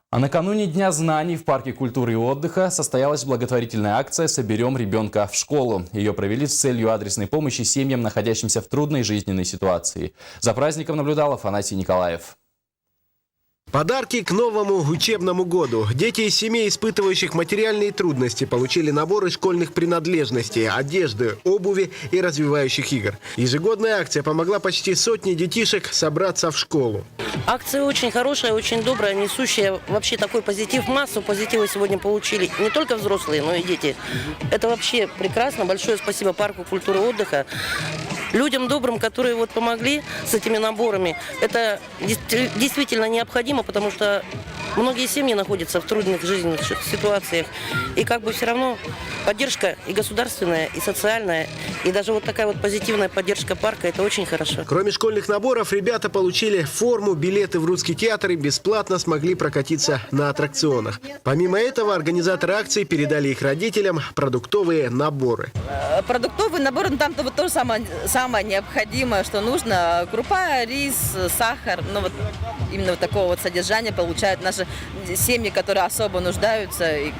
А накануне Дня знаний в Парке культуры и отдыха состоялась благотворительная акция «Соберем ребенка в школу». Ее провели с целью адресной помощи семьям, находящимся в трудной жизненной ситуации. За праздником наблюдал Афанасий Николаев. Подарки к новому учебному году. Дети из семей, испытывающих материальные трудности, получили наборы школьных принадлежностей, одежды, обуви и развивающих игр. Ежегодная акция помогла почти сотне детишек собраться в школу. Акция очень хорошая, очень добрая, несущая вообще такой позитив. Массу позитива сегодня получили не только взрослые, но и дети. Это вообще прекрасно. Большое спасибо Парку культуры и отдыха. Людям добрым, которые вот помогли с этими наборами. Это действительно необходимо, потому что многие семьи находятся в трудных жизненных ситуациях. И как бы все равно поддержка и государственная, и социальная, и даже вот такая вот позитивная поддержка парка – это очень хорошо. Кроме школьных наборов, ребята получили форму, билеты в Русский театр и бесплатно смогли прокатиться на аттракционах. Помимо этого, организаторы акции передали их родителям продуктовые наборы. Продуктовый набор, там вот то самое необходимое, что нужно. Крупа, рис, сахар. Ну, вот именно вот такого вот содержания получают наши семьи, которые особо нуждаются и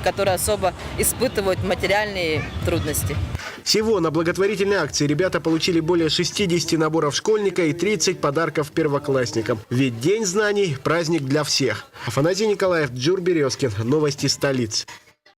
которые особо испытывают материальные трудности. Всего на благотворительной акции ребята получили более 60 наборов школьника и 30 подарков первоклассникам. Ведь День знаний – праздник для всех. Афанасий Николаев, Джур Березкин. Новости столицы.